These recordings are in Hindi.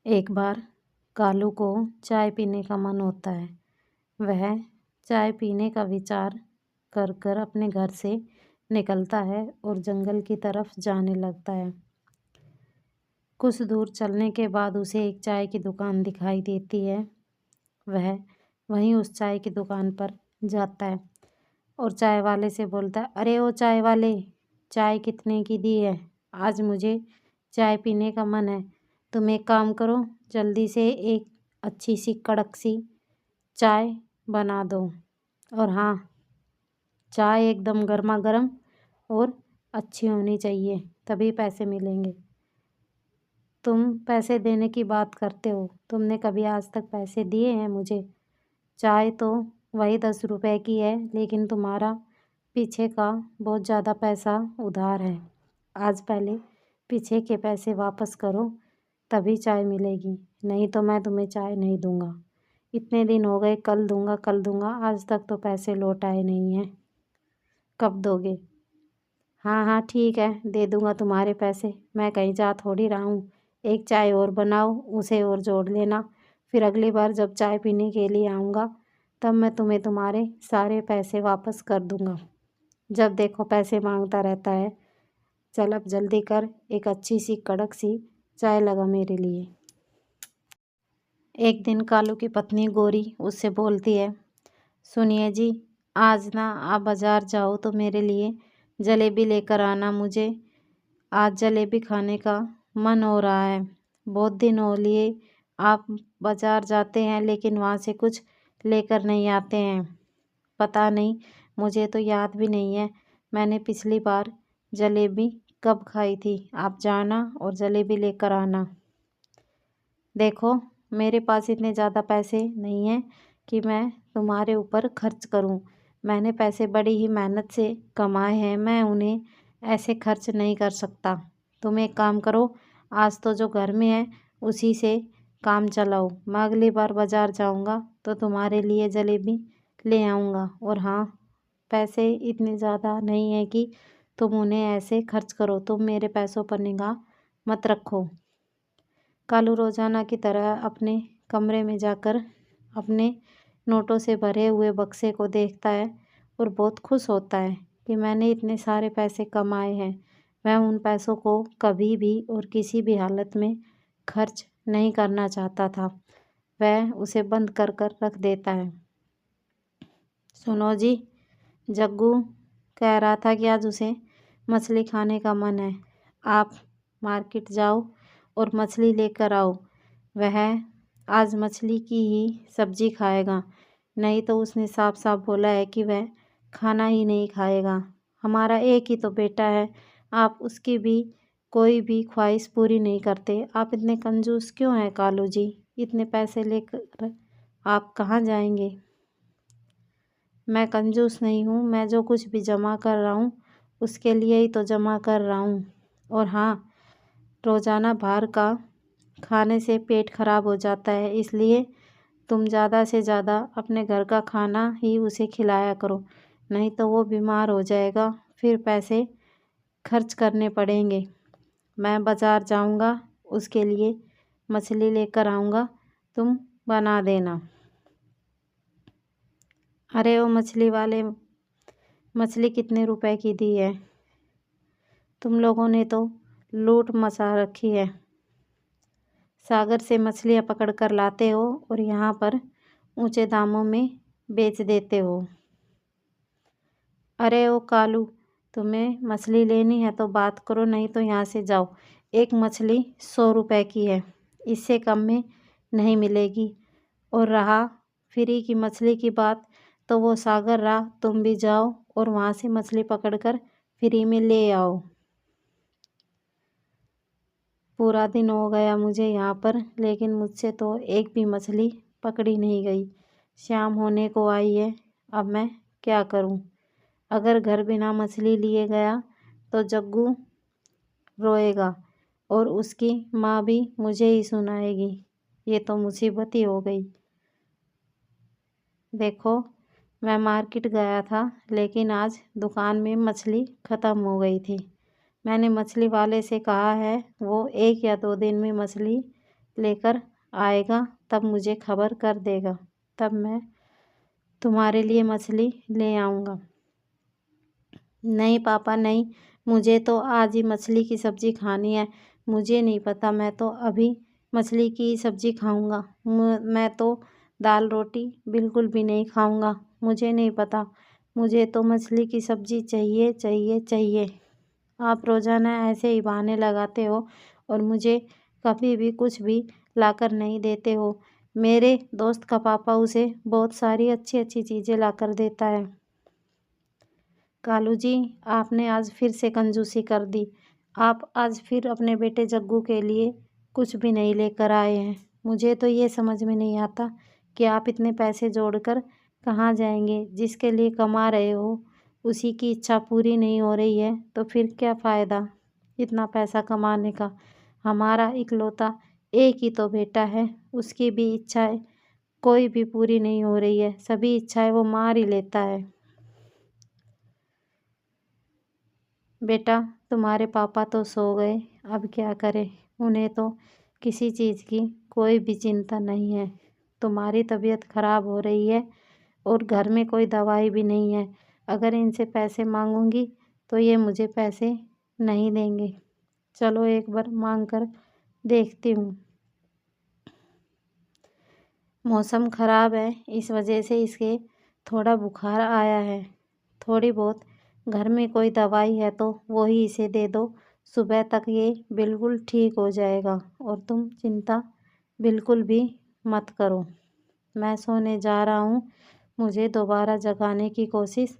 एक बार कालू को चाय पीने का मन होता है। वह चाय पीने का विचार कर कर अपने घर से निकलता है और जंगल की तरफ जाने लगता है। कुछ दूर चलने के बाद उसे एक चाय की दुकान दिखाई देती है। वह वहीं उस चाय की दुकान पर जाता है और चाय वाले से बोलता है, अरे ओ चाय वाले, चाय कितने की दी है? आज मुझे चाय पीने का मन है। तुम एक काम करो, जल्दी से एक अच्छी सी कड़क सी चाय बना दो। और हाँ, चाय एकदम गर्मा गर्म और अच्छी होनी चाहिए, तभी पैसे मिलेंगे। तुम पैसे देने की बात करते हो, तुमने कभी आज तक पैसे दिए हैं मुझे? चाय तो वही 10 रुपए की है, लेकिन तुम्हारा पीछे का बहुत ज़्यादा पैसा उधार है। आज पहले पीछे के पैसे वापस करो, तभी चाय मिलेगी, नहीं तो मैं तुम्हें चाय नहीं दूंगा। इतने दिन हो गए, कल दूंगा, आज तक तो पैसे लौट आए नहीं हैं। कब दोगे? हाँ हाँ ठीक है, दे दूंगा तुम्हारे पैसे। मैं कहीं जा थोड़ी रहा हूँ। एक चाय और बनाओ, उसे और जोड़ लेना। फिर अगली बार जब चाय पीने के लिए आऊँगा, तब मैं तुम्हें तुम्हारे सारे पैसे वापस कर दूंगा। जब देखो पैसे मांगता रहता है। चल अब जल्दी कर, एक अच्छी सी कड़क सी चाय लगा मेरे लिए। एक दिन कालू की पत्नी गोरी उससे बोलती है, सुनिए जी, आज ना आप बाज़ार जाओ तो मेरे लिए जलेबी लेकर आना। मुझे आज जलेबी खाने का मन हो रहा है। बहुत दिन हो लिए आप बाज़ार जाते हैं, लेकिन वहाँ से कुछ लेकर नहीं आते हैं। पता नहीं, मुझे तो याद भी नहीं है मैंने पिछली बार जलेबी कब खाई थी। आप जाना और जलेबी लेकर आना। देखो, मेरे पास इतने ज़्यादा पैसे नहीं हैं कि मैं तुम्हारे ऊपर खर्च करूं। मैंने पैसे बड़ी ही मेहनत से कमाए हैं, मैं उन्हें ऐसे खर्च नहीं कर सकता। तुम एक काम करो, आज तो जो घर में है उसी से काम चलाओ। मैं अगली बार बाज़ार जाऊंगा तो तुम्हारे लिए जलेबी ले आऊँगा। और हाँ, पैसे इतने ज़्यादा नहीं हैं कि तुम उन्हें ऐसे खर्च करो। तुम मेरे पैसों पर निगाह मत रखो। कालू रोजाना की तरह अपने कमरे में जाकर अपने नोटों से भरे हुए बक्से को देखता है और बहुत खुश होता है कि मैंने इतने सारे पैसे कमाए हैं। वह उन पैसों को कभी भी और किसी भी हालत में खर्च नहीं करना चाहता था। वह उसे बंद कर कर रख देता है। सुनो जी, जग्गू कह रहा था कि आज उसे मछली खाने का मन है। आप मार्केट जाओ और मछली लेकर आओ। वह आज मछली की ही सब्जी खाएगा, नहीं तो उसने साफ साफ बोला है कि वह खाना ही नहीं खाएगा। हमारा एक ही तो बेटा है, आप उसकी भी कोई भी ख्वाहिश पूरी नहीं करते। आप इतने कंजूस क्यों हैं कालू जी? इतने पैसे लेकर आप कहाँ जाएंगे? मैं कंजूस नहीं हूँ, मैं जो कुछ भी जमा कर रहा हूँ उसके लिए ही तो जमा कर रहा हूँ। और हाँ, रोज़ाना बाहर का खाने से पेट खराब हो जाता है, इसलिए तुम ज़्यादा से ज़्यादा अपने घर का खाना ही उसे खिलाया करो, नहीं तो वो बीमार हो जाएगा, फिर पैसे खर्च करने पड़ेंगे। मैं बाज़ार जाऊँगा, उसके लिए मछली लेकर आऊँगा, तुम बना देना। अरे वो मछली वाले, मछली कितने रुपए की दी है? तुम लोगों ने तो लूट मचा रखी है। सागर से मछलियाँ पकड़ कर लाते हो और यहाँ पर ऊंचे दामों में बेच देते हो। अरे ओ कालू, तुम्हें मछली लेनी है तो बात करो, नहीं तो यहाँ से जाओ। एक मछली 100 रुपए की है, इससे कम में नहीं मिलेगी। और रहा फ्री की मछली की बात, तो वो सागर रहा, तुम भी जाओ और वहाँ से मछली पकड़ कर फ्री में ले आओ। पूरा दिन हो गया मुझे यहाँ पर, लेकिन मुझसे तो एक भी मछली पकड़ी नहीं गई। शाम होने को आई है, अब मैं क्या करूँ? अगर घर बिना मछली लिए गया तो जग्गू रोएगा और उसकी माँ भी मुझे ही सुनाएगी। ये तो मुसीबत ही हो गई। देखो, मैं मार्केट गया था, लेकिन आज दुकान में मछली ख़त्म हो गई थी। मैंने मछली वाले से कहा है वो 1 या 2 दिन में मछली लेकर आएगा तब मुझे खबर कर देगा, तब मैं तुम्हारे लिए मछली ले आऊँगा। नहीं पापा नहीं, मुझे तो आज ही मछली की सब्ज़ी खानी है। मुझे नहीं पता, मैं तो अभी मछली की सब्ज़ी खाऊंगा। मैं तो दाल रोटी बिल्कुल भी नहीं खाऊंगा। मुझे नहीं पता, मुझे तो मछली की सब्ज़ी चाहिए चाहिए चाहिए। आप रोज़ाना ऐसे ही बहाने लगाते हो और मुझे कभी भी कुछ भी लाकर नहीं देते हो। मेरे दोस्त का पापा उसे बहुत सारी अच्छी अच्छी चीज़ें लाकर देता है। कालू जी, आपने आज फिर से कंजूसी कर दी। आप आज फिर अपने बेटे जग्गू के लिए कुछ भी नहीं लेकर आए हैं। मुझे तो ये समझ में नहीं आता कि आप इतने पैसे जोड़कर कहाँ जाएंगे। जिसके लिए कमा रहे हो उसी की इच्छा पूरी नहीं हो रही है तो फिर क्या फ़ायदा इतना पैसा कमाने का। हमारा इकलौता एक ही तो बेटा है, उसकी भी इच्छाएं कोई भी पूरी नहीं हो रही है। सभी इच्छाएं वो मार ही लेता है। बेटा, तुम्हारे पापा तो सो गए, अब क्या करें। उन्हें तो किसी चीज़ की कोई भी चिंता नहीं है। तुम्हारी तबीयत खराब हो रही है और घर में कोई दवाई भी नहीं है। अगर इनसे पैसे मांगूंगी तो ये मुझे पैसे नहीं देंगे। चलो एक बार मांग कर देखती हूँ। मौसम ख़राब है, इस वजह से इसके थोड़ा बुखार आया है। थोड़ी बहुत घर में कोई दवाई है तो वो ही इसे दे दो। सुबह तक ये बिल्कुल ठीक हो जाएगा और तुम चिंता बिल्कुल भी मत करो। मैं सोने जा रहा हूँ, मुझे दोबारा जगाने की कोशिश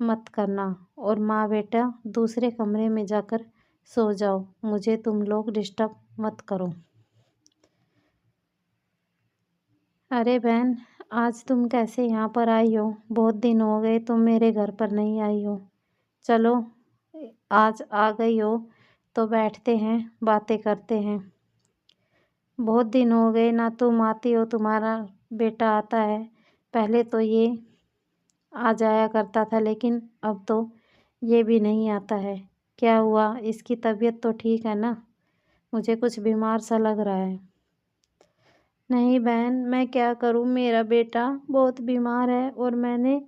मत करना। और माँ बेटा दूसरे कमरे में जाकर सो जाओ, मुझे तुम लोग डिस्टर्ब मत करो। अरे बहन, आज तुम कैसे यहाँ पर आई हो? बहुत दिन हो गए तुम मेरे घर पर नहीं आई हो। चलो आज आ गई हो तो बैठते हैं, बातें करते हैं। बहुत दिन हो गए ना तुम आती हो, तुम्हारा बेटा आता है। पहले तो ये आ जाया करता था लेकिन अब तो ये भी नहीं आता है। क्या हुआ? इसकी तबीयत तो ठीक है ना? मुझे कुछ बीमार सा लग रहा है। नहीं बहन, मैं क्या करूँ, मेरा बेटा बहुत बीमार है और मैंने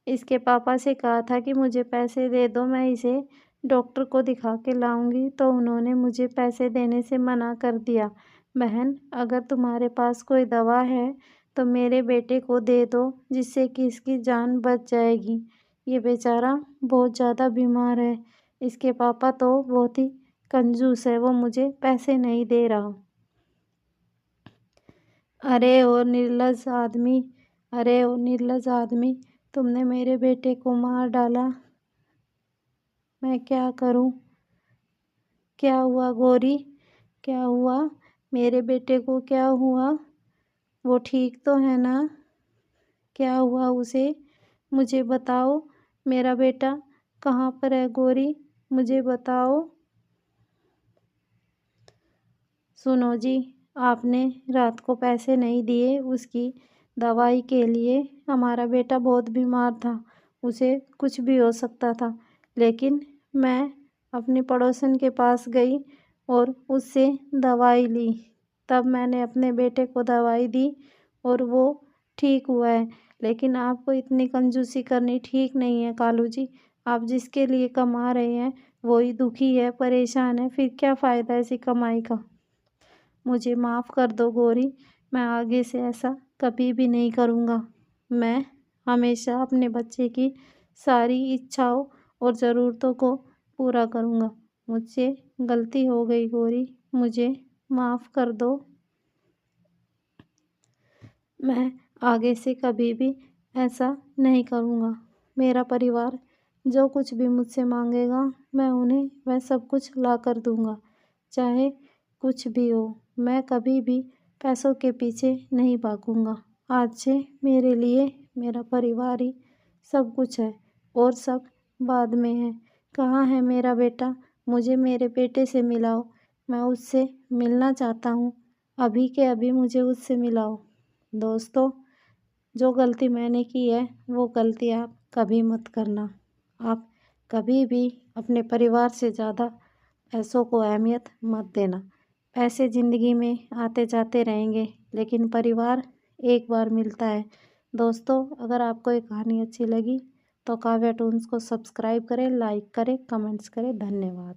इसके पापा से कहा था कि मुझे पैसे दे दो, मैं इसे डॉक्टर को दिखा के लाऊंगी, तो उन्होंने मुझे पैसे देने से मना कर दिया। बहन, अगर तुम्हारे पास कोई दवा है तो मेरे बेटे को दे दो, जिससे कि इसकी जान बच जाएगी। ये बेचारा बहुत ज़्यादा बीमार है। इसके पापा तो बहुत ही कंजूस है, वो मुझे पैसे नहीं दे रहा। अरे ओ निर्लज्ज आदमी, अरे ओ निर्लज्ज आदमी, तुमने मेरे बेटे को मार डाला। मैं क्या करूं? क्या हुआ गौरी? क्या हुआ? मेरे बेटे को क्या हुआ? वो ठीक तो है ना? क्या हुआ उसे? मुझे बताओ। मेरा बेटा कहाँ पर है गौरी? मुझे बताओ। सुनो जी, आपने रात को पैसे नहीं दिए उसकी दवाई के लिए। हमारा बेटा बहुत बीमार था, उसे कुछ भी हो सकता था, लेकिन मैं अपनी पड़ोसन के पास गई और उससे दवाई ली। तब मैंने अपने बेटे को दवाई दी और वो ठीक हुआ है। लेकिन आपको इतनी कंजूसी करनी ठीक नहीं है कालू जी। आप जिसके लिए कमा रहे हैं वही दुखी है, परेशान है, फिर क्या फ़ायदा ऐसी कमाई का। मुझे माफ़ कर दो गौरी, मैं आगे से ऐसा कभी भी नहीं करूँगा। मैं हमेशा अपने बच्चे की सारी इच्छाओं और ज़रूरतों को पूरा करूँगा। मुझसे गलती हो गई गौरी, मुझे माफ़ कर दो। मैं आगे से कभी भी ऐसा नहीं करूँगा। मेरा परिवार जो कुछ भी मुझसे मांगेगा मैं उन्हें वह सब कुछ ला कर दूँगा, चाहे कुछ भी हो। मैं कभी भी पैसों के पीछे नहीं भागूँगा। आज से मेरे लिए मेरा परिवार ही सब कुछ है और सब बाद में है। कहाँ है मेरा बेटा? मुझे मेरे बेटे से मिलाओ, मैं उससे मिलना चाहता हूँ। अभी के अभी मुझे उससे मिलाओ। दोस्तों, जो गलती मैंने की है वो गलती आप कभी मत करना। आप कभी भी अपने परिवार से ज़्यादा पैसों को अहमियत मत देना। ऐसे ज़िंदगी में आते जाते रहेंगे, लेकिन परिवार एक बार मिलता है। दोस्तों, अगर आपको ये कहानी अच्छी लगी तो काव्या टून्स को सब्सक्राइब करें, लाइक करें, कमेंट्स करें। धन्यवाद।